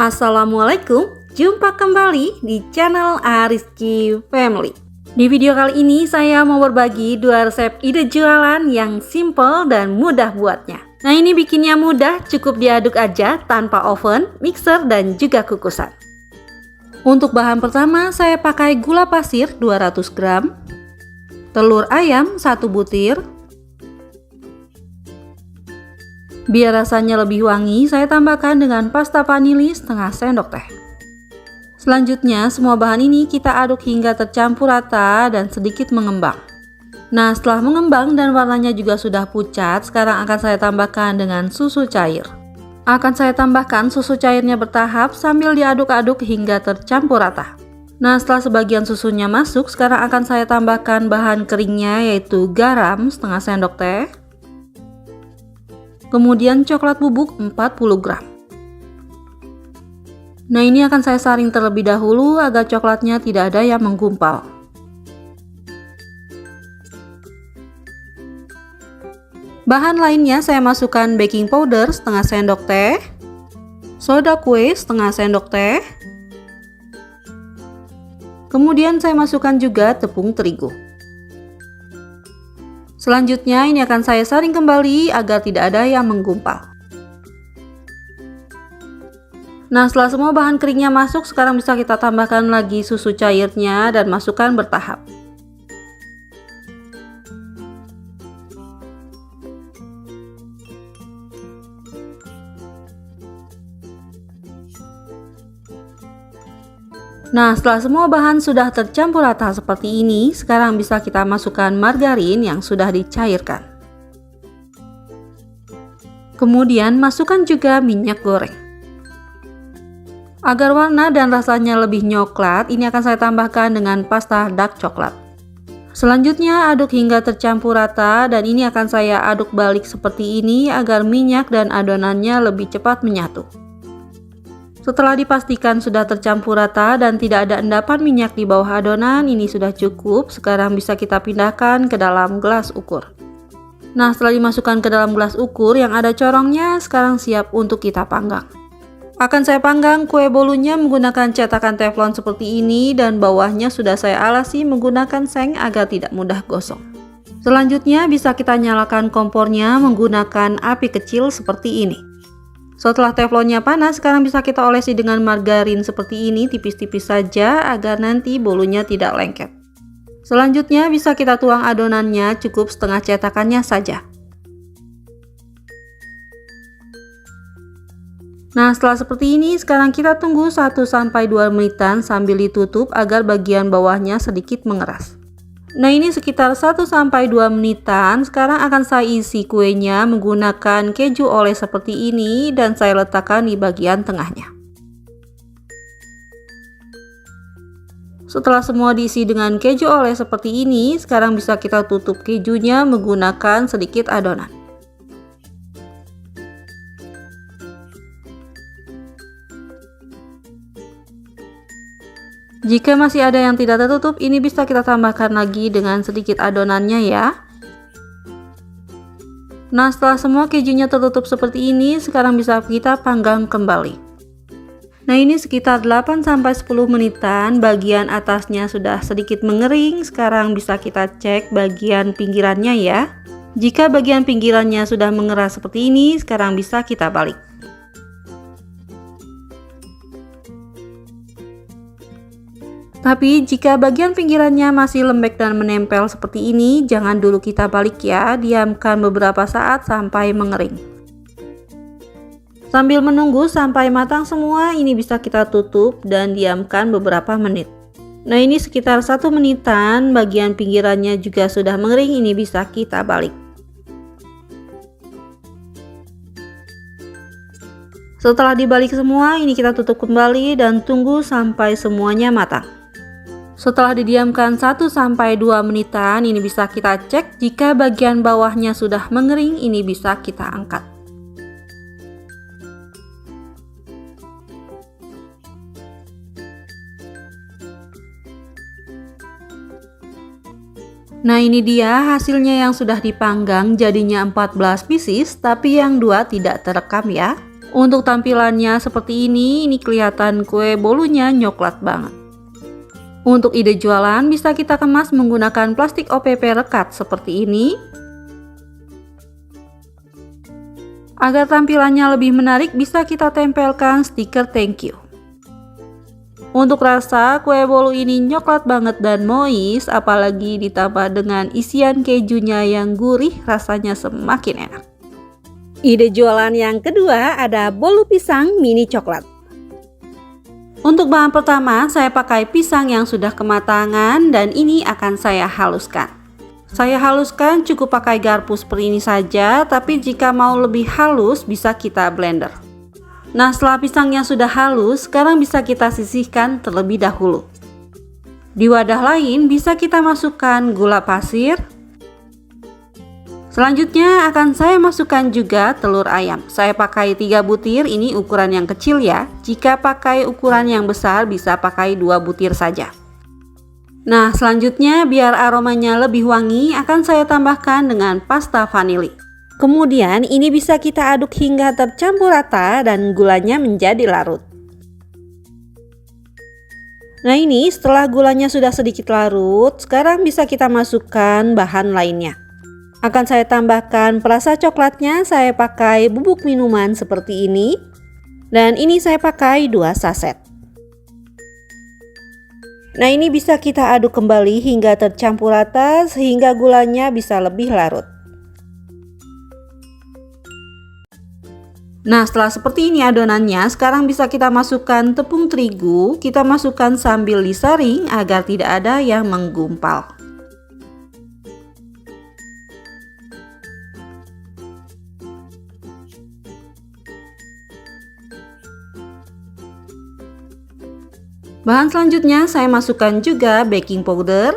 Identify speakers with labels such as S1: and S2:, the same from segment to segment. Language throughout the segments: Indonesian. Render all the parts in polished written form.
S1: Assalamualaikum, jumpa kembali di channel Ariski Family. Di video kali ini saya mau berbagi 2 resep ide jualan yang simple dan mudah buatnya. Nah, ini bikinnya mudah, cukup diaduk aja tanpa oven, mixer, dan juga kukusan. Untuk bahan pertama saya pakai gula pasir 200 gram, telur ayam 1 butir. Biar rasanya lebih wangi, saya tambahkan dengan pasta vanili setengah sendok teh. Selanjutnya, semua bahan ini kita aduk hingga tercampur rata dan sedikit mengembang. Nah, setelah mengembang dan warnanya juga sudah pucat, sekarang akan saya tambahkan dengan susu cair. Akan saya tambahkan susu cairnya bertahap sambil diaduk-aduk hingga tercampur rata. Nah, setelah sebagian susunya masuk, sekarang akan saya tambahkan bahan keringnya yaitu garam setengah sendok teh. Kemudian coklat bubuk 40 gram. Nah, ini akan saya saring terlebih dahulu agar coklatnya tidak ada yang menggumpal. Bahan lainnya saya masukkan baking powder setengah sendok teh, soda kue setengah sendok teh. Kemudian saya masukkan juga tepung terigu. Selanjutnya ini akan saya saring kembali agar tidak ada yang menggumpal. Nah, setelah semua bahan keringnya masuk, sekarang bisa kita tambahkan lagi susu cairnya dan masukkan bertahap. Nah, setelah semua bahan sudah tercampur rata seperti ini, sekarang bisa kita masukkan margarin yang sudah dicairkan. Kemudian masukkan juga minyak goreng. Agar warna dan rasanya lebih nyoklat, ini akan saya tambahkan dengan pasta dark coklat. Selanjutnya aduk hingga tercampur rata dan ini akan saya aduk balik seperti ini agar minyak dan adonannya lebih cepat menyatu. Setelah dipastikan sudah tercampur rata dan tidak ada endapan minyak di bawah adonan, ini sudah cukup. Sekarang bisa kita pindahkan ke dalam gelas ukur. Nah, setelah dimasukkan ke dalam gelas ukur yang ada corongnya, sekarang siap untuk kita panggang. Akan saya panggang kue bolunya menggunakan cetakan teflon seperti ini dan bawahnya sudah saya alasi menggunakan seng agar tidak mudah gosong. Selanjutnya bisa kita nyalakan kompornya menggunakan api kecil seperti ini. Setelah teflonnya panas, sekarang bisa kita olesi dengan margarin seperti ini tipis-tipis saja agar nanti bolunya tidak lengket. Selanjutnya bisa kita tuang adonannya, cukup setengah cetakannya saja. Nah, setelah seperti ini, sekarang kita tunggu 1-2 menitan sambil ditutup agar bagian bawahnya sedikit mengeras. Nah, ini sekitar 1-2 menitan. Sekarang akan saya isi kuenya menggunakan keju oles seperti ini dan saya letakkan di bagian tengahnya. Setelah semua diisi dengan keju oles seperti ini, sekarang bisa kita tutup kejunya menggunakan sedikit adonan. Jika masih ada yang tidak tertutup, ini bisa kita tambahkan lagi dengan sedikit adonannya ya. Nah, setelah semua kejunya tertutup seperti ini, sekarang bisa kita panggang kembali. Nah, ini sekitar 8-10 menitan, bagian atasnya sudah sedikit mengering. Sekarang bisa kita cek bagian pinggirannya ya. Jika bagian pinggirannya sudah mengeras seperti ini, sekarang bisa kita balik. Tapi jika bagian pinggirannya masih lembek dan menempel seperti ini, jangan dulu kita balik ya, diamkan beberapa saat sampai mengering. Sambil menunggu sampai matang semua, ini bisa kita tutup dan diamkan beberapa menit. Nah, ini sekitar 1 menitan, bagian pinggirannya juga sudah mengering, ini bisa kita balik. Setelah dibalik semua, ini kita tutup kembali dan tunggu sampai semuanya matang. Setelah didiamkan 1-2 menitan, ini bisa kita cek. Jika bagian bawahnya sudah mengering, ini bisa kita angkat. Nah, ini dia hasilnya yang sudah dipanggang, jadinya 14 pieces, tapi yang 2 tidak terekam ya. Untuk tampilannya seperti ini kelihatan kue bolunya coklat banget. Untuk ide jualan bisa kita kemas menggunakan plastik OPP rekat seperti ini. Agar tampilannya lebih menarik bisa kita tempelkan stiker thank you. Untuk rasa, kue bolu ini coklat banget dan moist, apalagi ditambah dengan isian kejunya yang gurih, rasanya semakin enak. Ide jualan yang kedua ada bolu pisang mini coklat. Untuk bahan pertama, saya pakai pisang yang sudah kematangan dan ini akan saya haluskan. Saya haluskan cukup pakai garpu seperti ini saja, tapi jika mau lebih halus bisa kita blender. Nah, setelah pisangnya sudah halus, sekarang bisa kita sisihkan terlebih dahulu. Di wadah lain bisa kita masukkan gula pasir. Selanjutnya akan saya masukkan juga telur ayam. Saya pakai 3 butir, ini ukuran yang kecil ya. Jika pakai ukuran yang besar bisa pakai 2 butir saja. Nah, selanjutnya biar aromanya lebih wangi akan saya tambahkan dengan pasta vanili. Kemudian ini bisa kita aduk hingga tercampur rata dan gulanya menjadi larut. Nah, ini setelah gulanya sudah sedikit larut, sekarang bisa kita masukkan bahan lainnya. Akan saya tambahkan perasa coklatnya, saya pakai bubuk minuman seperti ini. Dan ini saya pakai 2 saset. Nah, ini bisa kita aduk kembali hingga tercampur rata sehingga gulanya bisa lebih larut. Nah, setelah seperti ini adonannya, sekarang bisa kita masukkan tepung terigu. Kita masukkan sambil disaring agar tidak ada yang menggumpal. Bahan selanjutnya saya masukkan juga baking powder.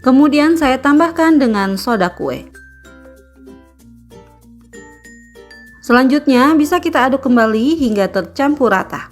S1: Kemudian saya tambahkan dengan soda kue. Selanjutnya bisa kita aduk kembali hingga tercampur rata.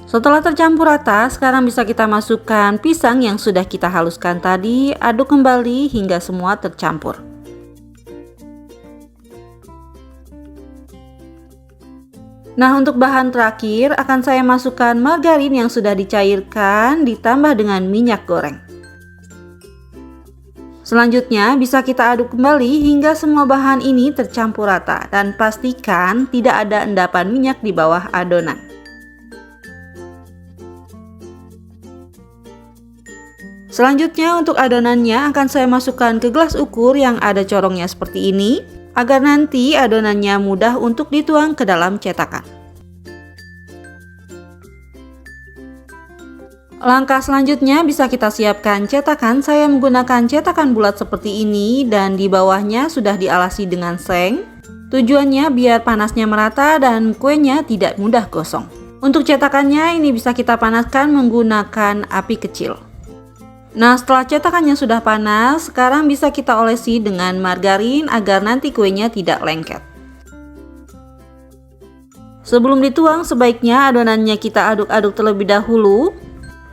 S1: Setelah tercampur rata, sekarang bisa kita masukkan pisang yang sudah kita haluskan tadi, aduk kembali hingga semua tercampur. Nah, untuk bahan terakhir akan saya masukkan margarin yang sudah dicairkan ditambah dengan minyak goreng. Selanjutnya bisa kita aduk kembali hingga semua bahan ini tercampur rata dan pastikan tidak ada endapan minyak di bawah adonan. Selanjutnya untuk adonannya akan saya masukkan ke gelas ukur yang ada corongnya seperti ini, agar nanti adonannya mudah untuk dituang ke dalam cetakan. Langkah selanjutnya bisa kita siapkan cetakan. Saya menggunakan cetakan bulat seperti ini dan di bawahnya sudah dialasi dengan seng. Tujuannya biar panasnya merata dan kuenya tidak mudah gosong. Untuk cetakannya ini bisa kita panaskan menggunakan api kecil. Nah, setelah cetakannya sudah panas, sekarang bisa kita olesi dengan margarin agar nanti kuenya tidak lengket. Sebelum dituang, sebaiknya adonannya kita aduk-aduk terlebih dahulu.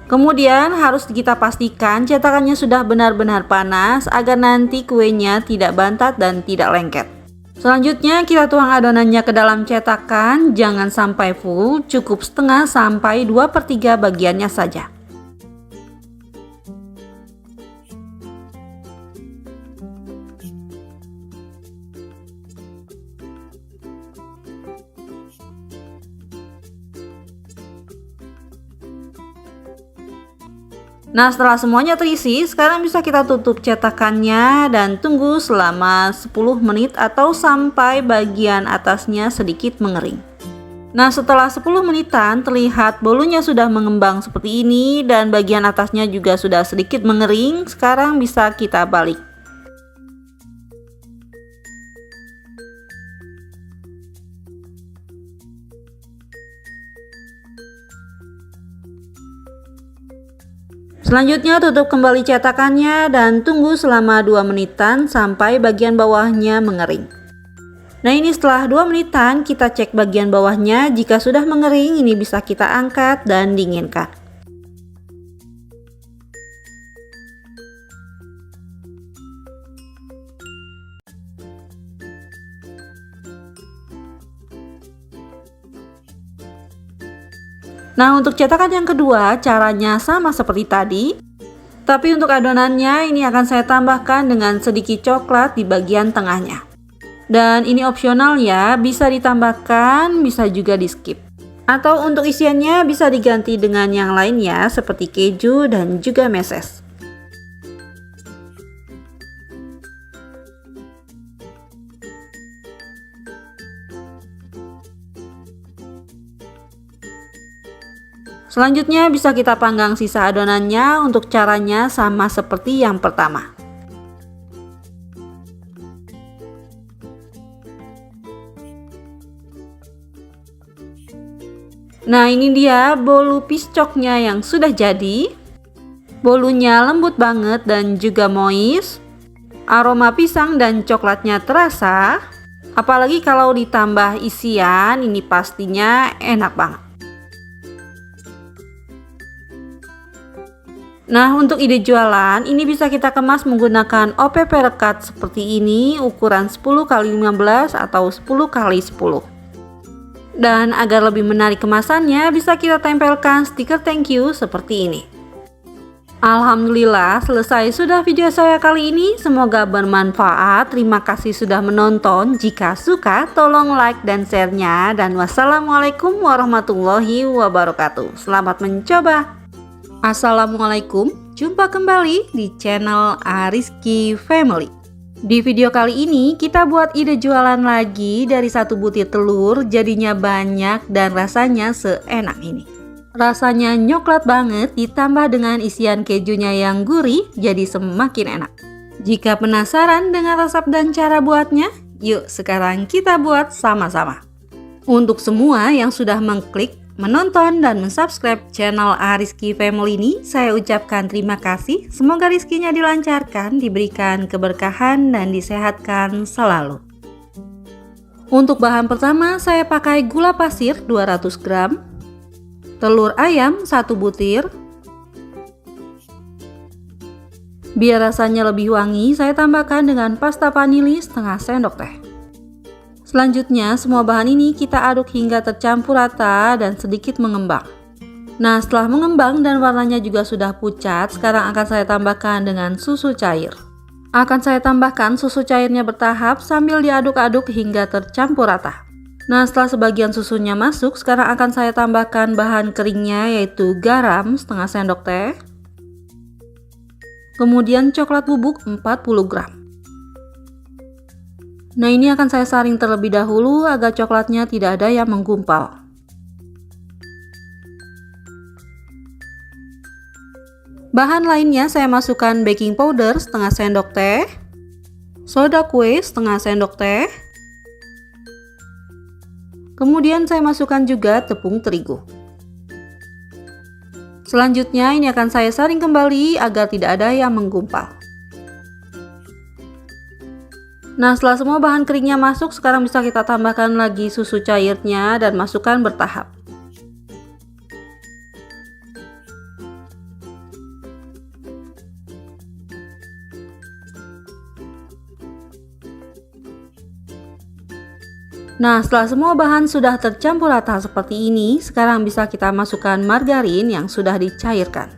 S1: Kemudian harus kita pastikan cetakannya sudah benar-benar panas agar nanti kuenya tidak bantat dan tidak lengket. Selanjutnya kita tuang adonannya ke dalam cetakan, jangan sampai full, cukup setengah sampai 2/3 bagiannya saja. Nah, setelah semuanya terisi, sekarang bisa kita tutup cetakannya dan tunggu selama 10 menit atau sampai bagian atasnya sedikit mengering. Nah, setelah 10 menitan terlihat bolunya sudah mengembang seperti ini dan bagian atasnya juga sudah sedikit mengering. Sekarang bisa kita balik. Selanjutnya tutup kembali cetakannya dan tunggu selama 2 menitan sampai bagian bawahnya mengering. Nah, ini setelah 2 menitan kita cek bagian bawahnya, jika sudah mengering ini bisa kita angkat dan dinginkan. Nah, untuk cetakan yang kedua, caranya sama seperti tadi. Tapi untuk adonannya ini akan saya tambahkan dengan sedikit coklat di bagian tengahnya. Dan ini opsional ya, bisa ditambahkan, bisa juga di skip. Atau untuk isiannya bisa diganti dengan yang lainnya seperti keju dan juga meses. Selanjutnya bisa kita panggang sisa adonannya. Untuk caranya sama seperti yang pertama. Nah, ini dia bolu piscoknya yang sudah jadi. Bolunya lembut banget dan juga moist. Aroma pisang dan coklatnya terasa. Apalagi kalau ditambah isian, ini pastinya enak banget. Nah, untuk ide jualan, ini bisa kita kemas menggunakan OPP rekat seperti ini, ukuran 10x15 atau 10x10. Dan agar lebih menarik kemasannya, bisa kita tempelkan stiker thank you seperti ini. Alhamdulillah, selesai sudah video saya kali ini. Semoga bermanfaat. Terima kasih sudah menonton. Jika suka, tolong like dan share-nya. Dan wassalamualaikum warahmatullahi wabarakatuh. Selamat mencoba. Assalamualaikum, jumpa kembali di channel Ariski Family. Di video kali ini kita buat ide jualan lagi dari 1 butir telur, jadinya banyak dan rasanya seenak ini. Rasanya nyoklat banget ditambah dengan isian kejunya yang gurih, jadi semakin enak. Jika penasaran dengan resep dan cara buatnya, yuk sekarang kita buat sama-sama. Untuk semua yang sudah mengklik, menonton dan mensubscribe channel Ariski Family ini, saya ucapkan terima kasih. Semoga rizkinya dilancarkan, diberikan keberkahan dan disehatkan selalu. Untuk bahan pertama, saya pakai gula pasir 200 gram, telur ayam 1 butir. Biar rasanya lebih wangi, saya tambahkan dengan pasta vanili setengah sendok teh. Selanjutnya, semua bahan ini kita aduk hingga tercampur rata dan sedikit mengembang. Nah, setelah mengembang dan warnanya juga sudah pucat, sekarang akan saya tambahkan dengan susu cair. Akan saya tambahkan susu cairnya bertahap sambil diaduk-aduk hingga tercampur rata. Nah, setelah sebagian susunya masuk, sekarang akan saya tambahkan bahan keringnya yaitu garam setengah sendok teh. Kemudian coklat bubuk 40 gram. Nah, ini akan saya saring terlebih dahulu agar coklatnya tidak ada yang menggumpal. Bahan lainnya saya masukkan baking powder setengah sendok teh, soda kue setengah sendok teh, kemudian saya masukkan juga tepung terigu. Selanjutnya ini akan saya saring kembali agar tidak ada yang menggumpal. Nah, setelah semua bahan keringnya masuk, sekarang bisa kita tambahkan lagi susu cairnya dan masukkan bertahap. Nah, setelah semua bahan sudah tercampur rata seperti ini, sekarang bisa kita masukkan margarin yang sudah dicairkan.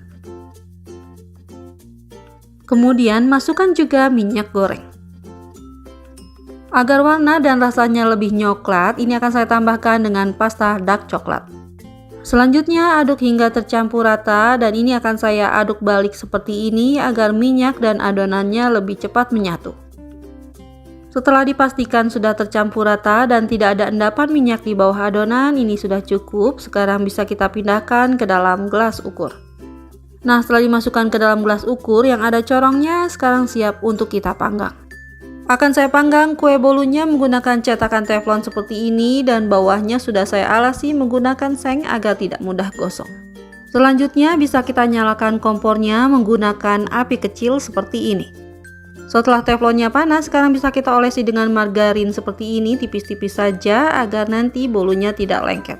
S1: Kemudian masukkan juga minyak goreng. Agar warna dan rasanya lebih nyoklat, ini akan saya tambahkan dengan pasta dark coklat. Selanjutnya aduk hingga tercampur rata dan ini akan saya aduk balik seperti ini agar minyak dan adonannya lebih cepat menyatu. Setelah dipastikan sudah tercampur rata dan tidak ada endapan minyak di bawah adonan, ini sudah cukup. Sekarang bisa kita pindahkan ke dalam gelas ukur. Nah, setelah dimasukkan ke dalam gelas ukur yang ada corongnya, sekarang siap untuk kita panggang. Akan saya panggang kue bolunya menggunakan cetakan teflon seperti ini dan bawahnya sudah saya alasi menggunakan seng agar tidak mudah gosong. Selanjutnya bisa kita nyalakan kompornya menggunakan api kecil seperti ini. Setelah teflonnya panas, sekarang bisa kita olesi dengan margarin seperti ini tipis-tipis saja agar nanti bolunya tidak lengket.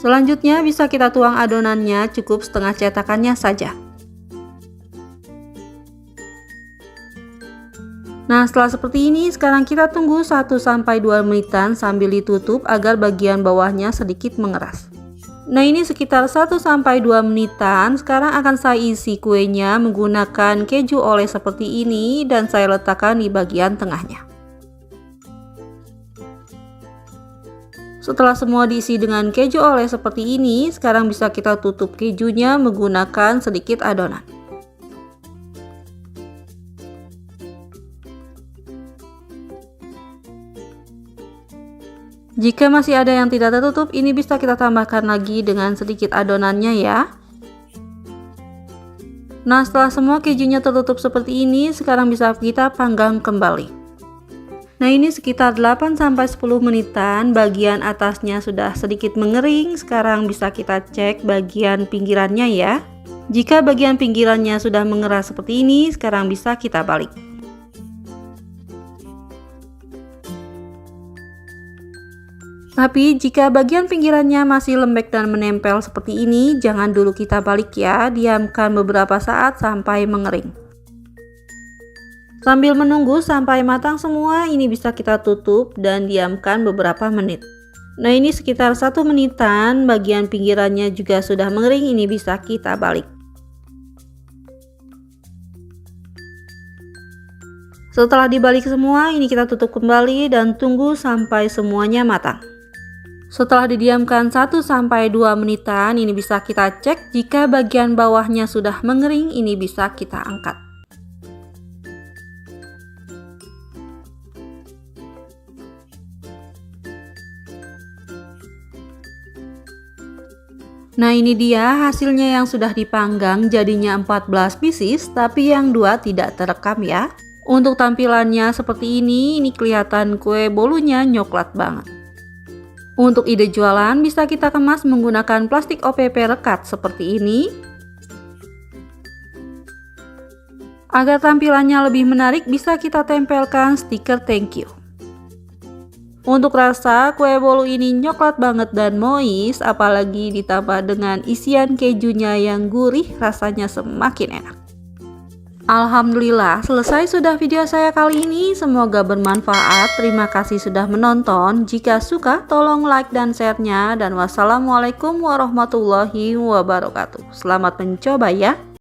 S1: Selanjutnya bisa kita tuang adonannya, cukup setengah cetakannya saja. Nah, setelah seperti ini, sekarang kita tunggu 1-2 menitan sambil ditutup agar bagian bawahnya sedikit mengeras. Nah, ini sekitar 1-2 menitan. Sekarang akan saya isi kuenya menggunakan keju oles seperti ini dan saya letakkan di bagian tengahnya. Setelah semua diisi dengan keju oles seperti ini, sekarang bisa kita tutup kejunya menggunakan sedikit adonan. Jika masih ada yang tidak tertutup, ini bisa kita tambahkan lagi dengan sedikit adonannya ya. Nah, setelah semua kejunya tertutup seperti ini, sekarang bisa kita panggang kembali. Nah, ini sekitar 8-10 menitan, bagian atasnya sudah sedikit mengering. Sekarang bisa kita cek bagian pinggirannya ya. Jika bagian pinggirannya sudah mengeras seperti ini, sekarang bisa kita balik. Tapi jika bagian pinggirannya masih lembek dan menempel seperti ini, jangan dulu kita balik ya, diamkan beberapa saat sampai mengering. Sambil menunggu sampai matang semua, ini bisa kita tutup dan diamkan beberapa menit. Nah, ini sekitar 1 menitan, bagian pinggirannya juga sudah mengering, ini bisa kita balik. Setelah dibalik semua, ini kita tutup kembali dan tunggu sampai semuanya matang. Setelah didiamkan 1-2 menitan, ini bisa kita cek. Jika bagian bawahnya sudah mengering, ini bisa kita angkat. Nah, ini dia hasilnya yang sudah dipanggang, jadinya 14 pieces, tapi yang 2 tidak terekam ya. Untuk tampilannya seperti ini kelihatan kue bolunya coklat banget. Untuk ide jualan, bisa kita kemas menggunakan plastik OPP rekat seperti ini. Agar tampilannya lebih menarik, bisa kita tempelkan stiker thank you. Untuk rasa, kue bolu ini coklat banget dan moist, apalagi ditambah dengan isian kejunya yang gurih, rasanya semakin enak. Alhamdulillah, selesai sudah video saya kali ini. Semoga bermanfaat. Terima kasih sudah menonton. Jika suka, tolong like dan share-nya. Dan wassalamualaikum warahmatullahi wabarakatuh. Selamat mencoba ya.